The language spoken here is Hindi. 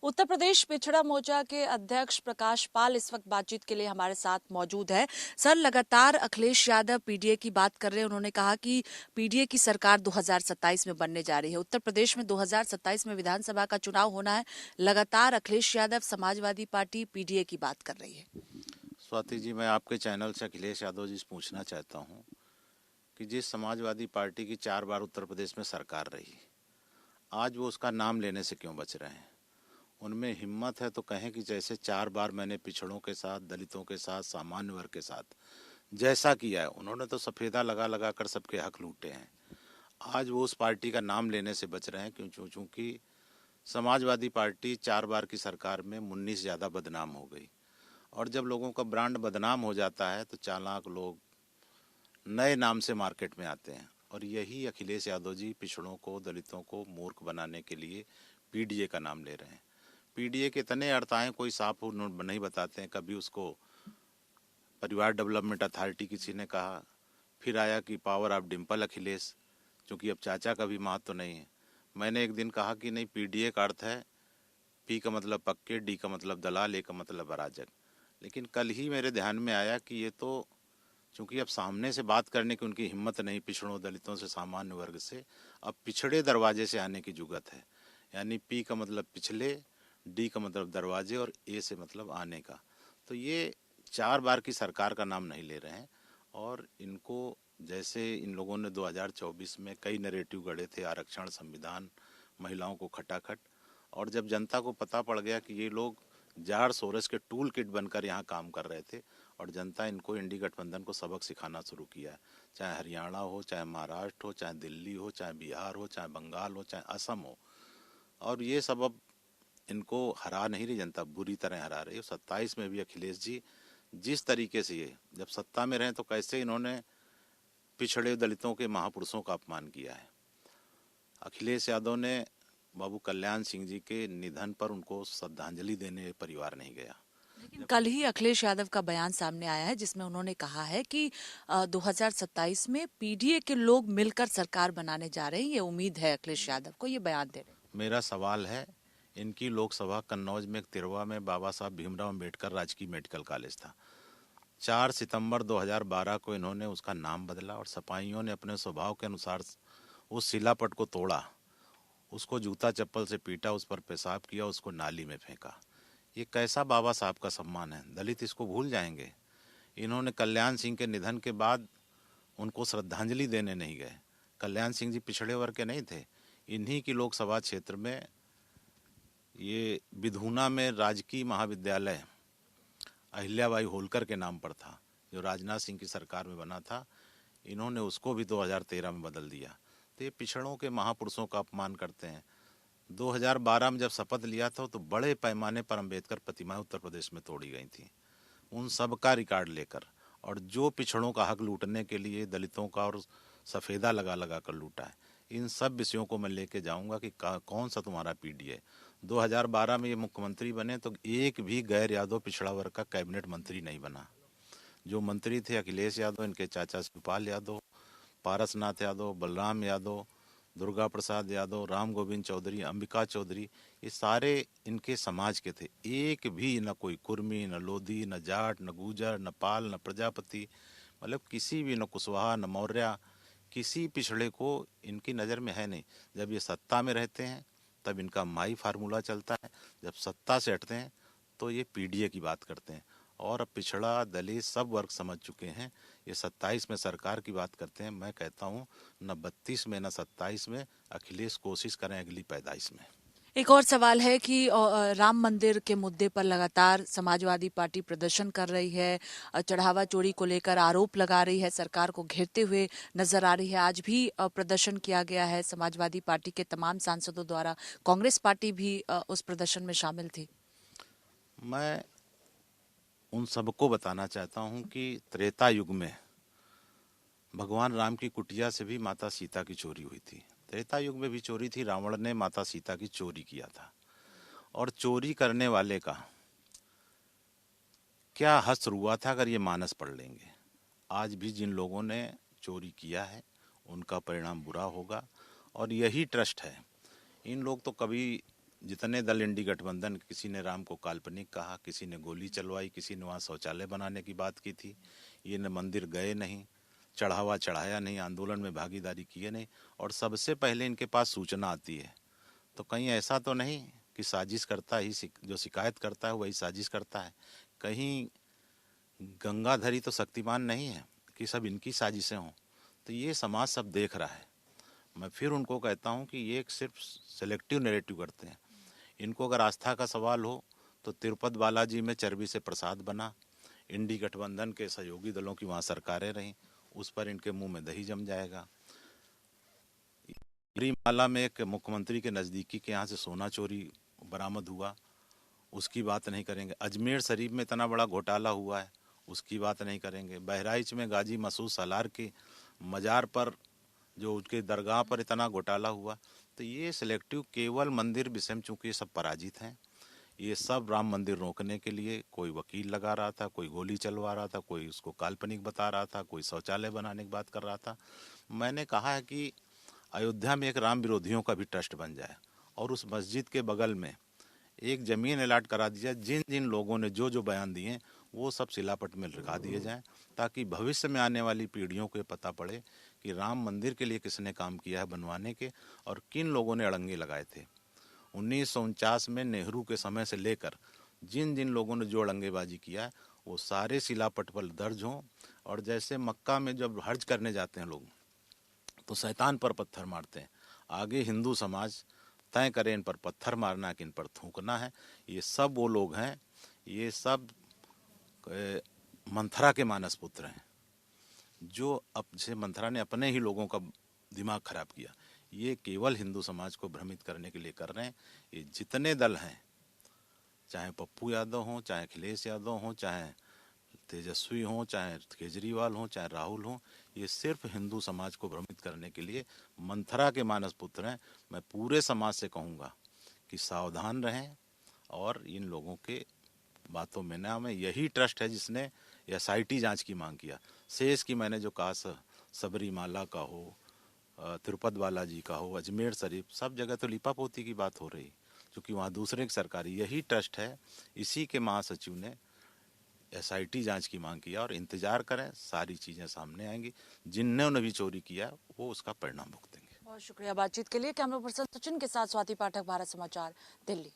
उत्तर प्रदेश पिछड़ा मोर्चा के अध्यक्ष प्रकाश पाल इस वक्त बातचीत के लिए हमारे साथ मौजूद है। सर, लगातार अखिलेश यादव पीडीए की बात कर रहे हैं। उन्होंने कहा कि पीडीए की सरकार 2027 में बनने जा रही है। उत्तर प्रदेश में 2027 में विधानसभा का चुनाव होना है। लगातार अखिलेश यादव, समाजवादी पार्टी, पीडीए की बात कर रही है। स्वाति जी, मैं आपके चैनल से अखिलेश यादव जी से पूछना चाहता हूं कि जिस समाजवादी पार्टी की 4 बार उत्तर प्रदेश में सरकार रही, आज वो उसका नाम लेने से क्यों बच रहे हैं? उनमें हिम्मत है तो कहें कि जैसे 4 बार मैंने पिछड़ों के साथ, दलितों के साथ, सामान्य वर्ग के साथ जैसा किया है, उन्होंने तो सफेदा लगा लगा कर सबके हक लूटे हैं। आज वो उस पार्टी का नाम लेने से बच रहे हैं क्योंकि समाजवादी पार्टी 4 बार की सरकार में मुन्नी से ज़्यादा बदनाम हो गई। और जब लोगों का ब्रांड बदनाम हो जाता है तो चालाक लोग नए नाम से मार्केट में आते हैं। और यही अखिलेश यादव जी पिछड़ों को, दलितों को मूर्ख बनाने के लिए पीडीए का नाम ले रहे हैं। पीडीए के इतने अर्थ आए कोई साफ नहीं बताते हैं। कभी उसको परिवार डेवलपमेंट अथॉरिटी किसी ने कहा, फिर आया कि पावर ऑफ डिम्पल अखिलेश, क्योंकि अब चाचा का भी महत्व तो नहीं है। मैंने एक दिन कहा कि नहीं, पीडीए का अर्थ है पी का मतलब पक्के, डी का मतलब दलाल, ए का मतलब अराजक। लेकिन कल ही मेरे ध्यान में आया कि ये तो चूंकि अब सामने से बात करने की उनकी हिम्मत नहीं, पिछड़ों दलितों से, सामान्य वर्ग से, अब पिछड़े दरवाजे से आने की जुगत है। यानी पी का मतलब पिछले, डी का मतलब दरवाजे और ए से मतलब आने का। तो ये 4 बार की सरकार का नाम नहीं ले रहे हैं। और इनको जैसे इन लोगों ने 2024 में कई नैरेटिव गढ़े थे, आरक्षण, संविधान, महिलाओं को खटाखट, और जब जनता को पता पड़ गया कि ये लोग जाड़ सोरस के टूल किट बनकर यहाँ काम कर रहे थे, और जनता इनको इंडी गठबंधन को सबक सिखाना शुरू किया है। चाहे हरियाणा हो, चाहे महाराष्ट्र हो, चाहे दिल्ली हो, चाहे बिहार हो, चाहे बंगाल हो, चाहे असम हो, और ये सब अब इनको हरा नहीं रही जनता, बुरी तरह हरा रही है। 27 में भी अखिलेश जी जिस तरीके से ये जब सत्ता में रहे तो कैसे इन्होंने पिछड़े दलितों के महापुरुषों का अपमान किया है। अखिलेश यादव ने बाबू कल्याण सिंह जी के निधन पर उनको श्रद्धांजलि देने परिवार नहीं गया। लेकिन कल ही अखिलेश यादव का बयान सामने आया है जिसमें उन्होंने कहा है कि 2027 में पीडीए के लोग मिलकर सरकार बनाने जा रहे हैं। ये उम्मीद है अखिलेश यादव को, ये बयान दे रहे हैं। मेरा सवाल है, इनकी लोकसभा कन्नौज में तिरवा में बाबा साहब भीमराव अम्बेडकर राजकीय मेडिकल कॉलेज था। 4 सितंबर 2012 को इन्होंने उसका नाम बदला और सपाइयों ने अपने स्वभाव के अनुसार उस शिलापट को तोड़ा, उसको जूता चप्पल से पीटा, उस पर पेशाब किया, उसको नाली में फेंका। ये कैसा बाबा साहब का सम्मान है? दलित इसको भूल जाएंगे? इन्होंने कल्याण सिंह के निधन के बाद उनको श्रद्धांजलि देने नहीं गए। कल्याण सिंह जी पिछड़े वर्ग के नहीं थे। इन्हीं की लोकसभा क्षेत्र में ये विधूना में राजकीय महाविद्यालय अहिल्याबाई होलकर के नाम पर था, जो राजनाथ सिंह की सरकार में बना था। इन्होंने उसको भी 2013 में बदल दिया। तो ये पिछड़ों के महापुरुषों का अपमान करते हैं। 2012 में जब शपथ लिया था तो बड़े पैमाने पर अम्बेडकर प्रतिमाएं उत्तर प्रदेश में तोड़ी गई थी, उन सब का रिकॉर्ड लेकर। और जो पिछड़ों का हक लूटने के लिए दलितों का और सफ़ेदा लगा लगा कर लूटा है, इन सब विषयों को मैं लेके जाऊंगा कि कौन सा तुम्हारा पीडीए। 2012 में ये मुख्यमंत्री बने तो एक भी गैर यादव पिछड़ा वर्ग का कैबिनेट मंत्री नहीं बना। जो मंत्री थे अखिलेश यादव, इनके चाचा शिवपाल यादव, पारसनाथ यादव, बलराम यादव, दुर्गा प्रसाद यादव, राम गोविंद चौधरी, अंबिका चौधरी, ये सारे इनके समाज के थे। एक भी न कोई कुर्मी, न लोधी, न जाट, न गुजर, न पाल, न प्रजापति, मतलब किसी भी, न कुशवाहा, न मौर्य, किसी पिछड़े को इनकी नज़र में है नहीं। जब ये सत्ता में रहते हैं तब इनका माई फार्मूला चलता है, जब सत्ता से हटते हैं तो ये पीडीए की बात करते हैं। और अब पिछड़ा दलित सब वर्ग समझ चुके हैं। ये 27 में सरकार की बात करते हैं। मैं कहता हूँ न 32 में न 27 में, अखिलेश कोशिश करें अगली पैदाइश में। एक और सवाल है कि राम मंदिर के मुद्दे पर लगातार समाजवादी पार्टी प्रदर्शन कर रही है, चढ़ावा चोरी को लेकर आरोप लगा रही है, सरकार को घेरते हुए नजर आ रही है। आज भी प्रदर्शन किया गया है समाजवादी पार्टी के तमाम सांसदों द्वारा। कांग्रेस पार्टी भी उस प्रदर्शन में शामिल थी। मैं उन सबको बताना चाहता हूँ कि त्रेता युग में भगवान राम की कुटिया से भी माता सीता की चोरी हुई थी। त्रेता युग में भी चोरी थी, रावण ने माता सीता की चोरी किया था। और चोरी करने वाले का क्या हश्र हुआ था अगर ये मानस पढ़ लेंगे। आज भी जिन लोगों ने चोरी किया है उनका परिणाम बुरा होगा। और यही ट्रस्ट है। इन लोग तो कभी जितने दल इंडी गठबंधन, किसी ने राम को काल्पनिक कहा, किसी ने गोली चलवाई, किसी ने वहाँ शौचालय बनाने की बात की थी। ये न मंदिर गए नहीं, चढ़ावा चढ़ाया नहीं, आंदोलन में भागीदारी किए नहीं, और सबसे पहले इनके पास सूचना आती है। तो कहीं ऐसा तो नहीं कि साजिश करता ही, जो शिकायत करता है वही साजिश करता है। कहीं गंगाधरी तो शक्तिमान नहीं है कि सब इनकी साजिशें हों। तो ये समाज सब देख रहा है। मैं फिर उनको कहता हूँ कि ये सिर्फ सेलेक्टिव नैरेटिव करते हैं। इनको अगर आस्था का सवाल हो तो तिरुपति बालाजी में चर्बी से प्रसाद बना, इंडी गठबंधन के सहयोगी दलों की वहाँ सरकारें रहीं, उस पर इनके मुंह में दही जम जाएगा। माला में एक मुख्यमंत्री के नज़दीकी के यहाँ से सोना चोरी बरामद हुआ, उसकी बात नहीं करेंगे। अजमेर शरीफ में इतना बड़ा घोटाला हुआ है, उसकी बात नहीं करेंगे। बहराइच में गाजी मसूद सालार के मज़ार पर, जो उसके दरगाह पर इतना घोटाला हुआ। तो ये सिलेक्टिव केवल मंदिर विषय में, चूँकि ये सब पराजित हैं, ये सब राम मंदिर रोकने के लिए कोई वकील लगा रहा था, कोई गोली चलवा रहा था, कोई उसको काल्पनिक बता रहा था, कोई शौचालय बनाने की बात कर रहा था। मैंने कहा है कि अयोध्या में एक राम विरोधियों का भी ट्रस्ट बन जाए और उस मस्जिद के बगल में एक ज़मीन अलॉट करा दी जाए। जिन जिन लोगों ने जो जो बयान दिए वो सब शिलापट में लिखा दिए जाएं, ताकि भविष्य में आने वाली पीढ़ियों को पता पड़े कि राम मंदिर के लिए किसने काम किया है बनवाने के, और किन लोगों ने अड़ंगे लगाए थे। 1949 में नेहरू के समय से लेकर जिन जिन लोगों ने जो अड़ंगेबाजी किया है वो सारे शिलापट पर दर्ज हों। और जैसे मक्का में जब हज करने जाते हैं लोग तो शैतान पर पत्थर मारते हैं, आगे हिंदू समाज तय करे इन पर पत्थर मारना कि इन पर थूकना है। ये सब वो लोग हैं, ये सब मंथरा के मानस पुत्र हैं, जो अब से मंथरा ने अपने ही लोगों का दिमाग खराब किया। ये केवल हिंदू समाज को भ्रमित करने के लिए कर रहे हैं। ये जितने दल हैं, चाहे पप्पू यादव हों, चाहे अखिलेश यादव हों, चाहे तेजस्वी हों, चाहे केजरीवाल हों, चाहे राहुल हों, ये सिर्फ हिंदू समाज को भ्रमित करने के लिए मंथरा के मानस पुत्र हैं। मैं पूरे समाज से कहूँगा कि सावधान रहें और इन लोगों के बातों में ना में। यही ट्रस्ट है जिसने SIT जांच की मांग किया। शेष की मैंने जो कहा, सबरीमाला का हो, तिरुपति बालाजी का हो, अजमेर शरीफ, सब जगह तो लिपापोती की बात हो रही, क्योंकि वहाँ दूसरे की सरकारी यही ट्रस्ट है। इसी के महासचिव ने SIT जांच की मांग किया, और इंतजार करें, सारी चीज़ें सामने आएंगी। जिन्होंने भी चोरी किया वो उसका परिणाम भुगतेंगे। बहुत शुक्रिया बातचीत के लिए। कैमरा पर्सन सचिन के साथ स्वाति पाठक, भारत समाचार, दिल्ली।